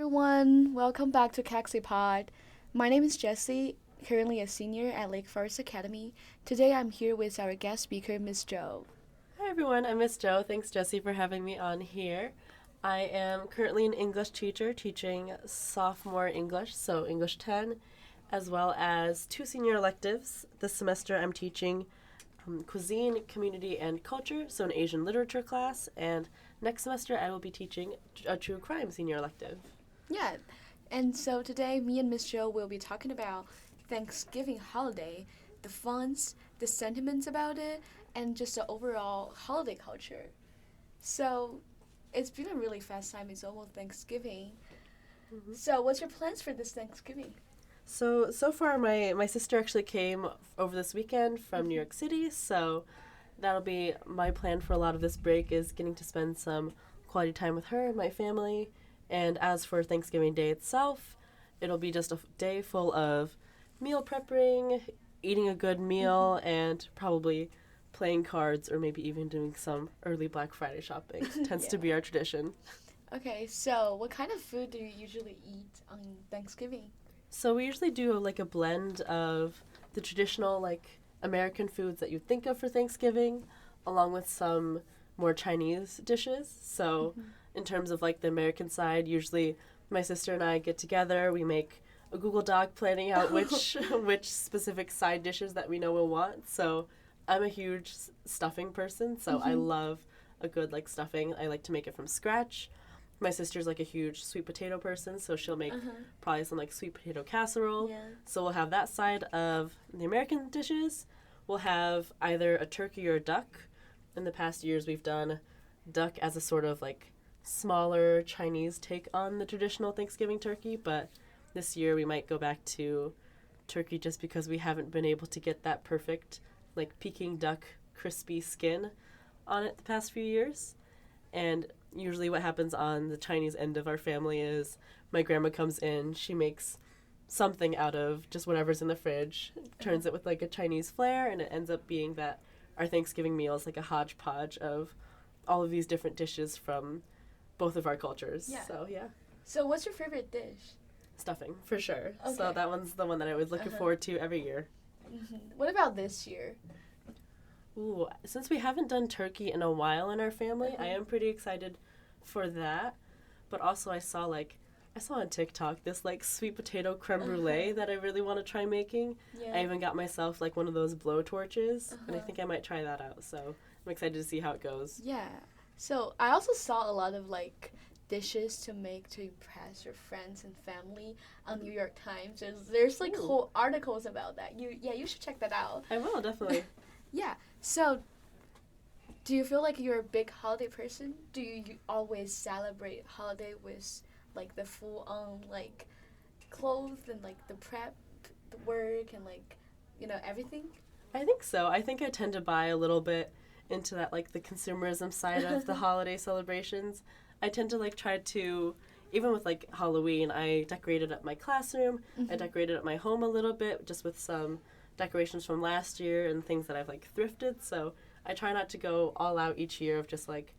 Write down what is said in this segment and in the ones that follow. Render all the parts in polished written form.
everyone, welcome back to CaxyPod. My name is Jessie, currently a senior at Lake Forest Academy. Today I'm here with our guest speaker, Miss Zhou. Hi everyone, I'm Miss Zhou. Thanks Jessie for having me on here. I am currently an English teacher teaching sophomore English, so English 10, as well as two senior electives. This semester I'm teaching cuisine, community, and culture, so an Asian literature class, and next semester I will be teaching a true crime senior elective. Yeah, and so today me and Miss Zhou will be talking about Thanksgiving holiday, the funs, the sentiments about it, and just the overall holiday culture. So it's been a really fast time. It's almost Thanksgiving. So what's your plans for this Thanksgiving? So far my sister actually came over this weekend from New York City, so that'll be my plan for a lot of this break is getting to spend some quality time with her and my family. And as for Thanksgiving Day itself, it'll be just a day full of meal prepping, eating a good meal, and probably playing cards or maybe even doing some early Black Friday shopping. Tends to be our tradition. Okay, so what kind of food do you usually eat on Thanksgiving? So we usually do like a blend of the traditional like American foods that you think of for Thanksgiving, along with some more Chinese dishes. So in terms of like the American side, usually my sister and I get together, we make a Google Doc planning out which specific side dishes that we know we'll want. So I'm a huge stuffing person, so I love a good like stuffing. I like to make it from scratch. My sister's like a huge sweet potato person, so she'll make probably some like sweet potato casserole. Yeah. So we'll have that side of the American dishes. We'll have either a turkey or a duck. In the past years, we've done duck as a sort of like smaller Chinese take on the traditional Thanksgiving turkey, but this year we might go back to turkey just because we haven't been able to get that perfect like Peking duck crispy skin on it the past few years. And usually what happens on the Chinese end of our family is my grandma comes in, she makes something out of just whatever's in the fridge, turns it with like a Chinese flair, and it ends up being that our Thanksgiving meal is like a hodgepodge of all of these different dishes from both of our cultures. Yeah. So yeah. So what's your favorite dish? Stuffing, for sure. Okay. So that one's the one that I was looking forward to every year. What about this year? Ooh, since we haven't done turkey in a while in our family, I am pretty excited for that. But also I saw on TikTok this like sweet potato creme brulee that I really want to try making. Yeah. I even got myself like one of those blow torches, and I think I might try that out. So I'm excited to see how it goes. Yeah. So I also saw a lot of like dishes to make to impress your friends and family on New York Times. There's like whole articles about that. You should check that out. I will, definitely. Yeah. So do you feel like you're a big holiday person? Do you always celebrate holiday with like the full on like clothes and like the prep, the work and like everything? I think so. I think I tend to buy a little bit into that like the consumerism side of the holiday celebrations. I tend to like try to, even with like Halloween, I decorated up my classroom. I decorated up my home a little bit just with some decorations from last year and things that I've like thrifted. So I try not to go all out each year of just like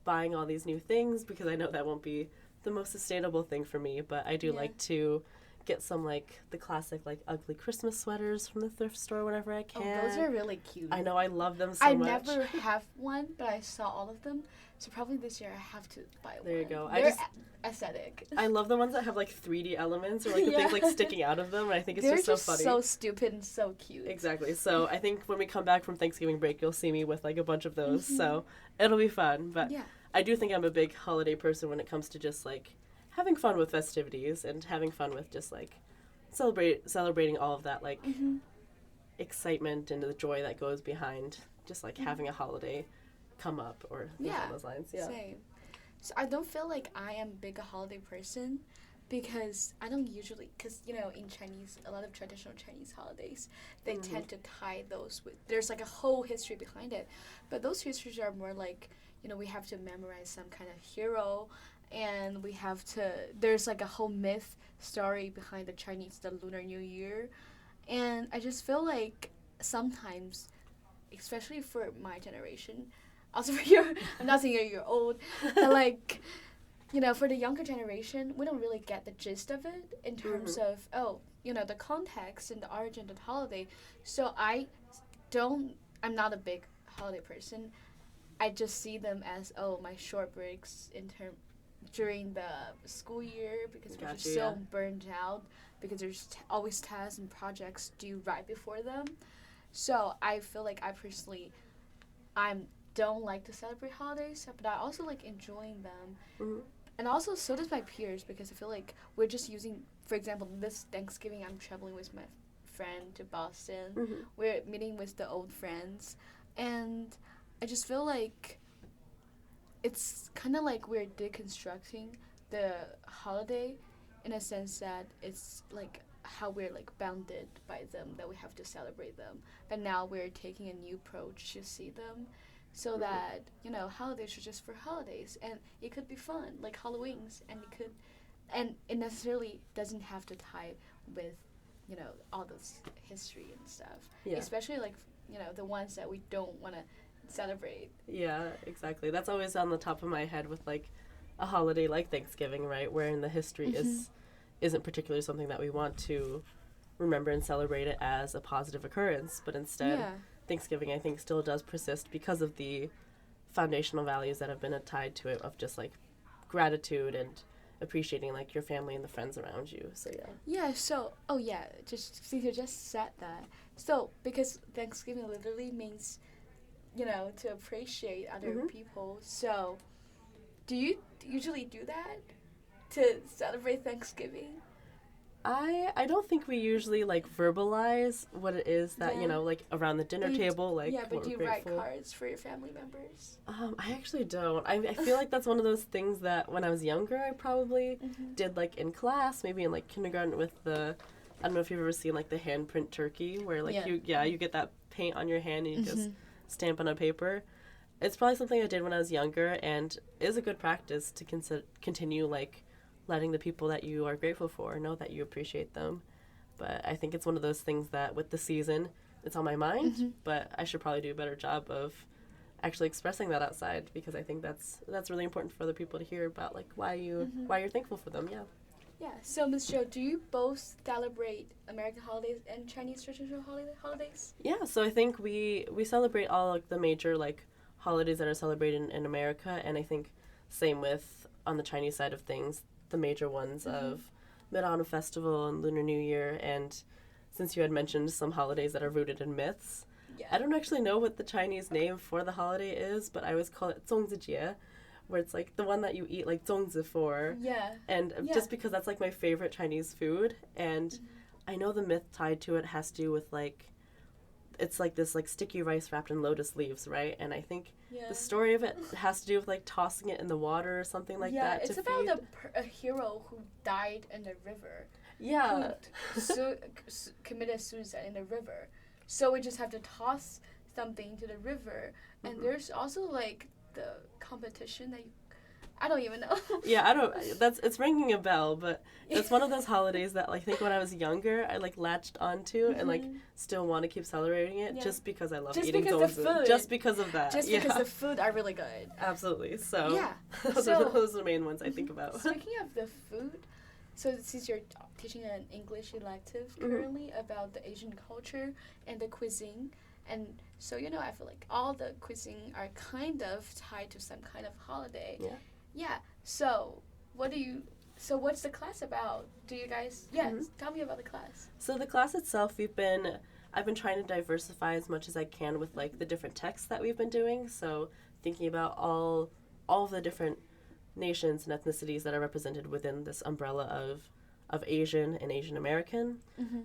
buying all these new things because I know that won't be the most sustainable thing for me. But I do like to get some like the classic like ugly Christmas sweaters from the thrift store whenever I can. Oh, those are really cute. I know, I love them so I much. I never have one, but I saw all of them. So probably this year I have to buy one. There you go. They're aesthetic. I love the ones that have like 3D elements or like the things like sticking out of them. And I think it's They're just so funny. so stupid and so cute. Exactly. So I think when we come back from Thanksgiving break, you'll see me with like a bunch of those. So it'll be fun. But I do think I'm a big holiday person when it comes to just like having fun with festivities and having fun with just like celebrating all of that like excitement and the joy that goes behind just like having a holiday come up or things on those lines. Yeah. Same. So I don't feel like I am big a holiday person because I don't usually, because in Chinese, a lot of traditional Chinese holidays, they tend to tie those with, there's like a whole history behind it, but those histories are more like, we have to memorize some kind of hero, and we have to, there's like a whole myth story behind the Lunar New Year, and I just feel like sometimes, especially for my generation, also for you, I'm not saying you're old, but like for the younger generation, we don't really get the gist of it in terms of, the context and the origin of the holiday. So I'm not a big holiday person. I just see them as, my short breaks during the school year, because we're just so burned out, because there's always tests and projects due right before them. So I feel like I personally, don't like to celebrate holidays, but I also like enjoying them. Mm-hmm. And also, so does my peers, because I feel like we're just using, for example, this Thanksgiving, I'm traveling with my friend to Boston. Mm-hmm. We're meeting with the old friends. And I just feel like it's kind of like we're deconstructing the holiday, in a sense that it's like how we're like bounded by them, that we have to celebrate them. But now we're taking a new approach to see them, so that holidays are just for holidays, and it could be fun, like Halloween's, and it necessarily doesn't have to tie with all this history and stuff. Yeah. Especially like the ones that we don't want to celebrate. Yeah, exactly. That's always on the top of my head with like a holiday like Thanksgiving, right? Wherein the history isn't particularly something that we want to remember and celebrate it as a positive occurrence, but instead Thanksgiving, I think, still does persist because of the foundational values that have been tied to it, of just like gratitude and appreciating like your family and the friends around you. So just since you just said that, so because Thanksgiving literally means to appreciate other people. So do you usually do that to celebrate Thanksgiving? I don't think we usually like verbalize what it is that like around the dinner table, like but do you write grateful. Cards for your family members? I actually don't. I feel like that's one of those things that when I was younger I probably did, like in class, maybe in like kindergarten, with the, I don't know if you've ever seen like the handprint turkey, where like you get that paint on your hand and you just stamp on a paper. It's probably something I did when I was younger, and is a good practice to continue like letting the people that you are grateful for know that you appreciate them. But I think it's one of those things that with the season, it's on my mind, but I should probably do a better job of actually expressing that outside, because I think that's really important for other people to hear about, like why you're thankful for them. Yeah. So Ms. Zhou, do you both celebrate American holidays and Chinese traditional holidays? Yeah, so I think we celebrate all like the major like holidays that are celebrated in America, and I think same with on the Chinese side of things, the major ones of Mid-Autumn Festival and Lunar New Year. And since you had mentioned some holidays that are rooted in myths, I don't actually know what the Chinese name for the holiday is, but I always call it 粽子节, where it's like the one that you eat like 粽子for. And just because that's like my favorite Chinese food, and I know the myth tied to it has to do with like, it's like this like sticky rice wrapped in lotus leaves, right? And I think the story of it has to do with like tossing it in the water or something like that. Yeah, it's about a hero who died in the river. Yeah. Who committed suicide in the river. So we just have to toss something to the river. And there's also like the competition that I don't even know. It's ringing a bell, but it's one of those holidays that like, I think when I was younger, I like latched onto and like still want to keep celebrating it just because I love eating donuts. Just because of that. Just because the food are really good. Absolutely. So those are the main ones I think about. Speaking of the food, so since you're teaching an English elective currently about the Asian culture and the cuisine, and so I feel like all the cuisine are kind of tied to some kind of holiday. Yeah. So what's the class about? Do you guys tell me about the class. So the class itself, I've been trying to diversify as much as I can with like the different texts that we've been doing. So thinking about all of the different nations and ethnicities that are represented within this umbrella of Asian and Asian American.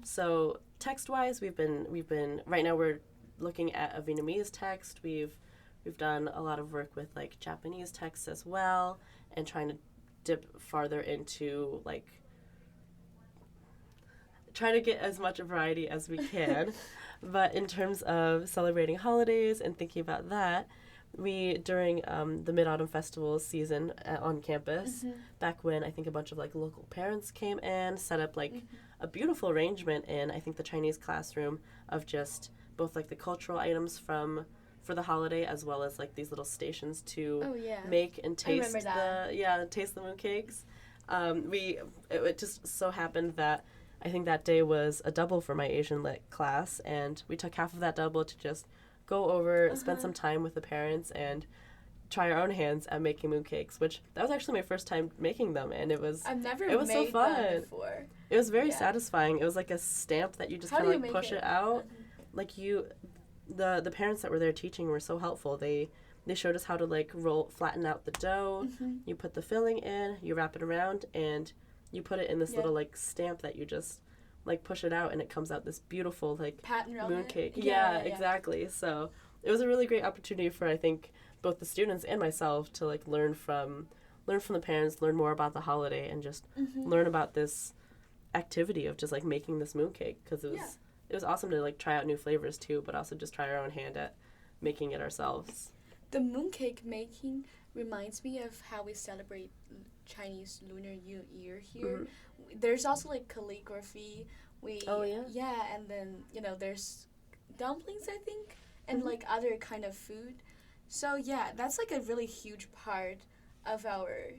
So text-wise, we've been right now we're looking at a Vietnamese text. We've done a lot of work with like Japanese texts as well, and trying to dip farther into like trying to get as much variety as we can. But in terms of celebrating holidays and thinking about that, we during the Mid-Autumn Festival season on campus, back when I think a bunch of like local parents came and set up like a beautiful arrangement in I think the Chinese classroom of just both like the cultural items from for the holiday, as well as like these little stations to Oh yeah. make and taste remember that. taste the mooncakes. It just so happened that I think that day was a double for my Asian lit class, and we took half of that double to just go over, spend some time with the parents, and try our own hands at making mooncakes, which that was actually my first time making them, and it was It was so fun. That before. It was very satisfying. It was like a stamp that you just kind of like push it out. Like the parents that were there teaching were so helpful. They showed us how to like flatten out the dough. You put the filling in, you wrap it around, and you put it in this little like stamp that you just like push it out, and it comes out this beautiful like pattern mooncake. Yeah, exactly. So it was a really great opportunity for, I think, both the students and myself to like learn from the parents, learn more about the holiday, and just learn about this activity of just like making this mooncake, because it was awesome to like try out new flavors too, but also just try our own hand at making it ourselves. The mooncake making reminds me of how we celebrate Chinese Lunar New Year here. There's also like calligraphy. And then there's dumplings, I think, and like other kind of food. So yeah, that's like a really huge part of our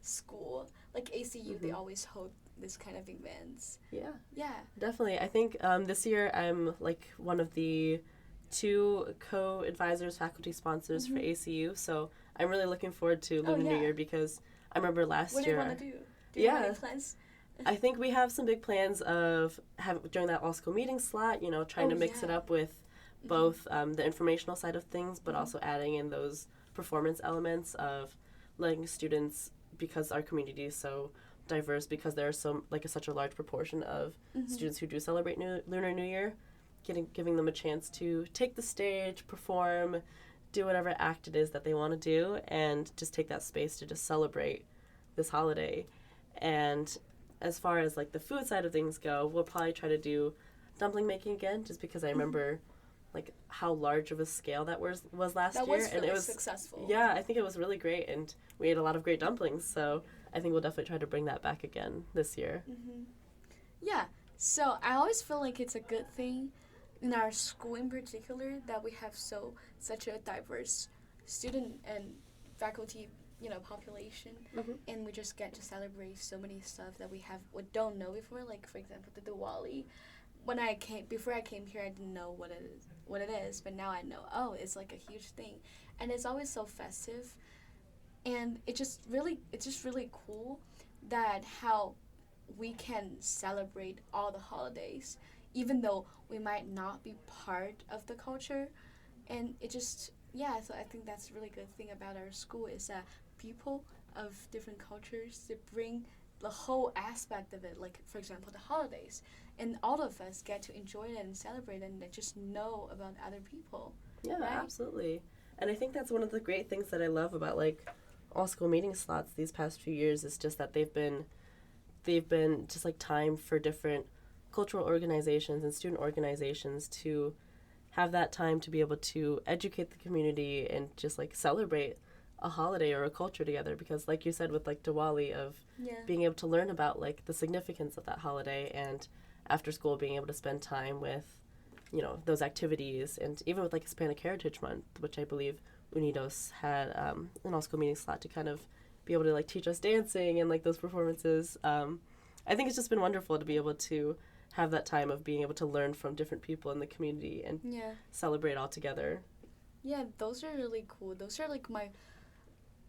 school. Like ACU, they always hold this kind of events. Yeah. Definitely. I think this year I'm like one of the 2 co-advisors, faculty sponsors for ACU. So I'm really looking forward to Lunar New Year, because I remember last year. What do you want to do? Do you have any plans? I think we have some big plans of during that all-school meeting slot, trying to mix it up with both the informational side of things, but also adding in those performance elements of letting students, because our community is so diverse, because there are such a large proportion of students who do celebrate Lunar New Year, giving them a chance to take the stage, perform, do whatever act it is that they want to do, and just take that space to just celebrate this holiday. And as far as like the food side of things go, we'll probably try to do dumpling making again, just because I remember like how large of a scale that was last year. Really, and it was successful. Yeah, I think it was really great, and we ate a lot of great dumplings, so I think we'll definitely try to bring that back again this year. Yeah, so I always feel like it's a good thing in our school in particular that we have such a diverse student and faculty population, and we just get to celebrate so many stuff that we don't know before. Like for example, the Diwali. Before I came here, I didn't know what it is, but now I know. Oh, it's like a huge thing, and it's always so festive, and it's just really cool that how we can celebrate all the holidays, even though we might not be part of the culture, and it just So I think that's a really good thing about our school is that people of different cultures, they bring the whole aspect of it, like for example the holidays, and all of us get to enjoy it and celebrate it and just know about other people. Yeah, right? Absolutely. And I think that's one of the great things that I love about like all school meeting slots these past few years, is just that they've been just like time for different cultural organizations and student organizations to have that time to be able to educate the community and just like celebrate a holiday or a culture together, because like you said with like Diwali, of being able to learn about like the significance of that holiday, and after school being able to spend time with those activities, and even with like Hispanic Heritage Month, which I believe Unidos had an all school meeting slot to kind of be able to like teach us dancing and like those performances. I think it's just been wonderful to be able to have that time of being able to learn from different people in the community and celebrate all together. Yeah, those are really cool. Those are like my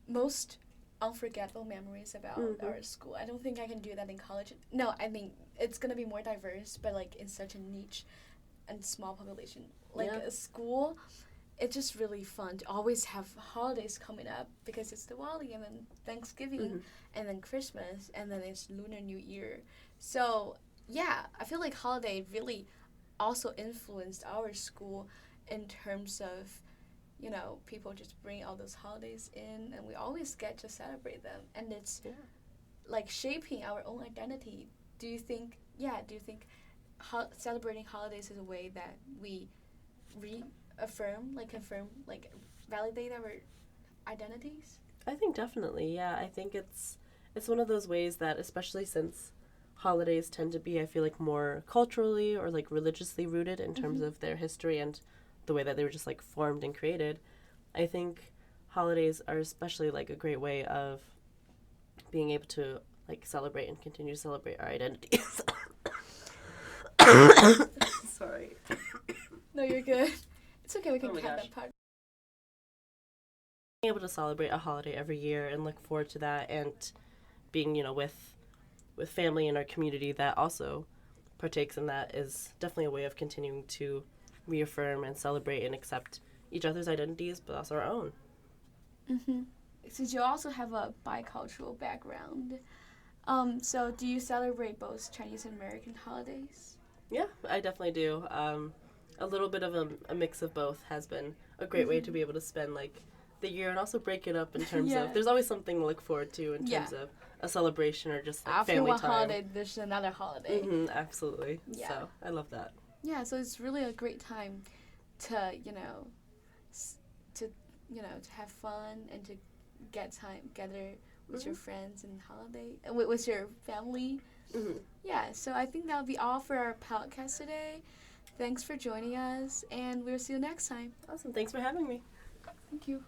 most unforgettable memories about our school. I don't think I can do that in college. No, I mean, it's going to be more diverse, but like in such a niche and small population. Like a school, it's just really fun to always have holidays coming up, because it's Diwali and then Thanksgiving and then Christmas and then it's Lunar New Year. So yeah, I feel like holiday really also influenced our school in terms of people just bring all those holidays in, and we always get to celebrate them, and it's like shaping our own identity. Do you think celebrating holidays is a way that we confirm, validate our identities? I think definitely, yeah. I think it's one of those ways that, especially since holidays tend to be, I feel like, more culturally or like religiously rooted in terms of their history and the way that they were just like formed and created. I think holidays are especially like a great way of being able to like celebrate and continue to celebrate our identities. Sorry. No, you're good. It's okay. We can Oh my cut gosh. that part. Being able to celebrate a holiday every year and look forward to that, and being, you know, with family in our community that also partakes in that is definitely a way of continuing to reaffirm and celebrate and accept each other's identities, but also our own. Since you also have a bicultural background, so do you celebrate both Chinese and American holidays? Yeah, I definitely do. A little bit of a mix of both has been a great way to be able to spend like the year and also break it up in terms of there's always something to look forward to in terms of a celebration or just like After family one time. holiday, there's another holiday. Absolutely. Yeah. So I love that. Yeah, so it's really a great time to to have fun and to get time together with your friends and holiday with your family. Yeah, so I think that'll be all for our podcast today. Thanks for joining us, and we'll see you next time. Awesome. Thanks for having me. Thank you.